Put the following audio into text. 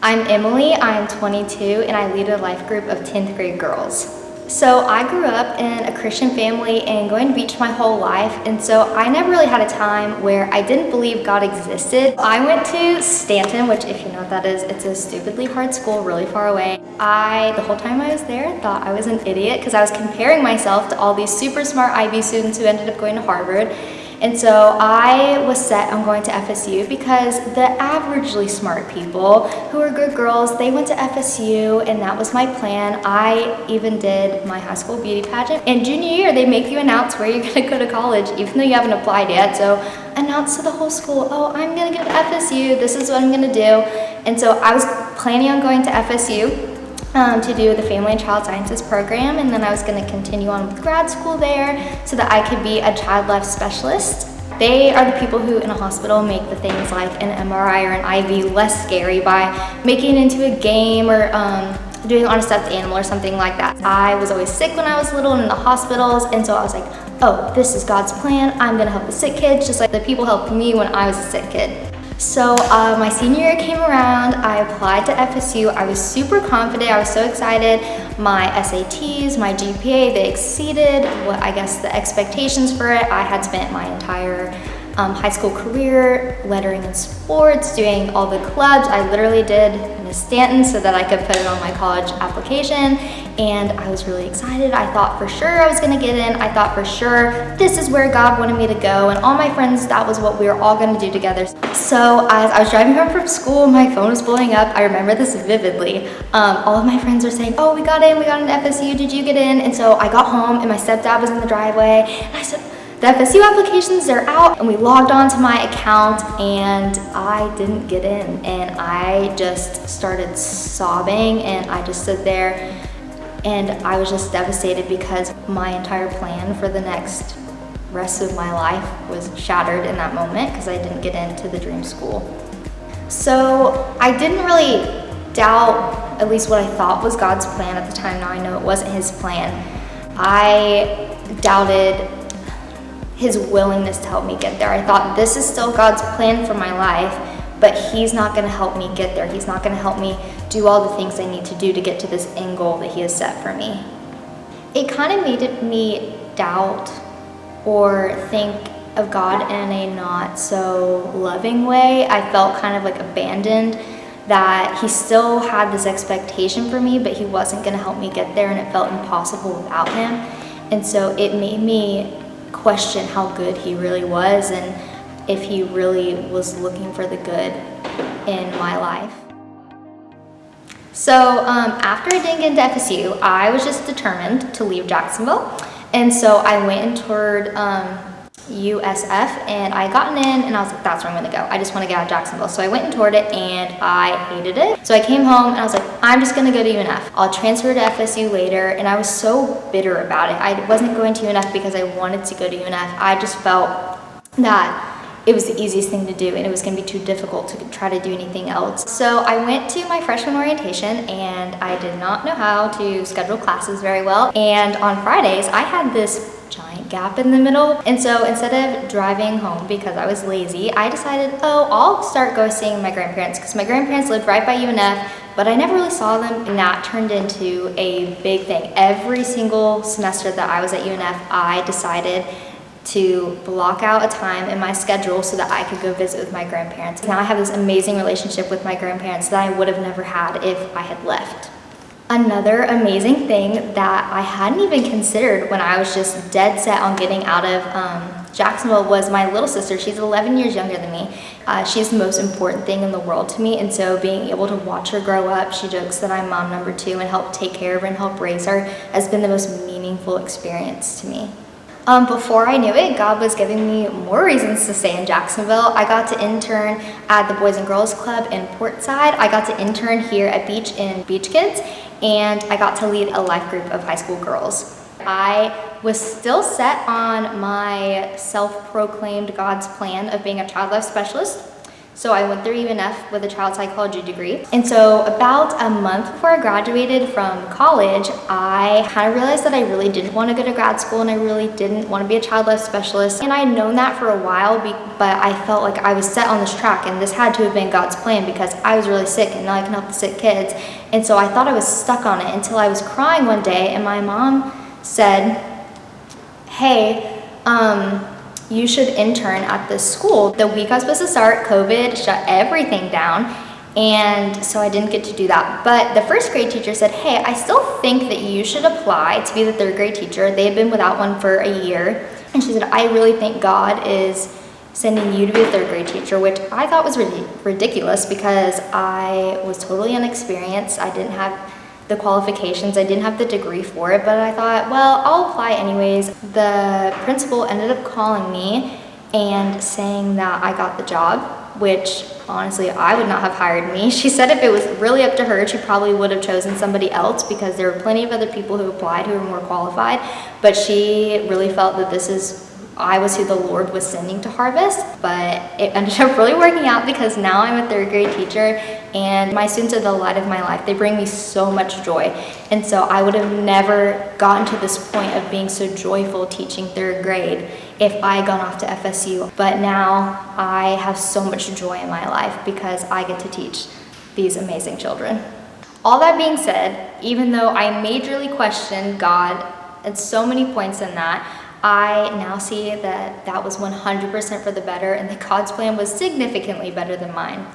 I'm Emily, I'm 22, and I lead a life group of 10th grade girls. So I grew up in a Christian family and going to beach my whole life, and so I never really had a time where I didn't believe God existed. I went to Stanton, which if you know what that is, it's a stupidly hard school really far away. The whole time I was there, thought I was an idiot because I was comparing myself to all these super smart IB students who ended up going to Harvard. And so I was set on going to FSU because the averagely smart people who are good girls, they went to FSU and that was my plan. I even did my high school beauty pageant. And junior year, they make you announce where you're gonna go to college, even though you haven't applied yet. So announce to the whole school, oh, I'm gonna go to FSU, this is what I'm gonna do. And so I was planning on going to FSU. To do the Family and Child Sciences program, and then I was going to continue on with grad school there so that I could be a child life specialist. They are the people who in a hospital make the things like an MRI or an IV less scary by making it into a game or doing it on a stuffed animal or something like that. I was always sick when I was little and in the hospitals, and so I was like, oh, this is God's plan. I'm going to help the sick kids just like the people helped me when I was a sick kid. So my senior year came around, I applied to FSU. I was super confident, I was so excited. My SATs, my GPA, they exceeded what I guess the expectations for it. I had spent my entire high school career lettering in sports, doing all the clubs. I literally did Miss Stanton so that I could put it on my college application, and I was really excited. I thought for sure I was gonna get in. I thought for sure this is where God wanted me to go, and all my friends, that was what we were all gonna do together. So as I was driving home from school, my phone was blowing up. I remember this vividly. All of my friends were saying, oh, we got in, we got an FSU, did you get in? And so I got home and my stepdad was in the driveway, and I said, the FSU applications, they're out. And we logged on to my account and I didn't get in, and I just started sobbing, and I just stood there and I was just devastated because my entire plan for the next rest of my life was shattered in that moment because I didn't get into the dream school. So I didn't really doubt at least what I thought was God's plan at the time. Now I know it wasn't his plan. I doubted his willingness to help me get there. I thought this is still God's plan for my life, but he's not gonna help me get there. He's not gonna help me do all the things I need to do to get to this end goal that he has set for me. It kind of made me doubt or think of God in a not so loving way. I felt kind of like abandoned, that he still had this expectation for me, but he wasn't gonna help me get there, and it felt impossible without him. And so it made me question how good he really was and if he really was looking for the good in my life. So after I didn't get into FSU, I was just determined to leave Jacksonville. And so I went and toured USF, and I gotten in, and I was like, that's where I'm gonna go. I just wanna get out of Jacksonville. So I went and toured it, and I hated it. So I came home and I was like, I'm just gonna go to UNF. I'll transfer to FSU later. And I was so bitter about it. I wasn't going to UNF because I wanted to go to UNF. I just felt that it was the easiest thing to do, and it was gonna be too difficult to try to do anything else. So I went to my freshman orientation, and I did not know how to schedule classes very well. And on Fridays, I had this giant gap in the middle. And so instead of driving home because I was lazy, I decided, oh, I'll start going seeing my grandparents, because my grandparents lived right by UNF, but I never really saw them, and that turned into a big thing. Every single semester that I was at UNF, I decided to block out a time in my schedule so that I could go visit with my grandparents. Now I have this amazing relationship with my grandparents that I would have never had if I had left. Another amazing thing that I hadn't even considered when I was just dead set on getting out of Jacksonville was my little sister. She's 11 years younger than me. She's the most important thing in the world to me, and so being able to watch her grow up, she jokes that I'm mom number 2, and help take care of her and help raise her has been the most meaningful experience to me. Before I knew it, God was giving me more reasons to stay in Jacksonville. I got to intern at the Boys and Girls Club in Portside. I got to intern here at Beach in Beach Kids, and I got to lead a life group of high school girls. I was still set on my self-proclaimed God's plan of being a child life specialist. So I went through UNF with a child psychology degree. And so about a month before I graduated from college, I kind of realized that I really didn't want to go to grad school and I really didn't want to be a child life specialist. And I had known that for a while, but I felt like I was set on this track and this had to have been God's plan because I was really sick and now I can help the sick kids. And so I thought I was stuck on it until I was crying one day and my mom said, hey, you should intern at this school. The week I was supposed to start, COVID shut everything down, and so I didn't get to do that. But the first grade teacher said, hey, I still think that you should apply to be the third grade teacher. They had been without one for a year, and she said, I really think God is sending you to be a third grade teacher, which I thought was really ridiculous because I was totally inexperienced. I didn't have the qualifications, I didn't have the degree for it, but I thought, well, I'll apply anyways. The principal ended up calling me and saying that I got the job, which honestly, I would not have hired me. She said if it was really up to her, she probably would have chosen somebody else because there were plenty of other people who applied who were more qualified, but she really felt that I was who the Lord was sending to Harvest. But it ended up really working out because now I'm a third grade teacher and my students are the light of my life. They bring me so much joy. And so I would have never gotten to this point of being so joyful teaching third grade if I had gone off to FSU. But now I have so much joy in my life because I get to teach these amazing children. All that being said, even though I majorly questioned God at so many points in that, I now see that that was 100% for the better and that God's plan was significantly better than mine.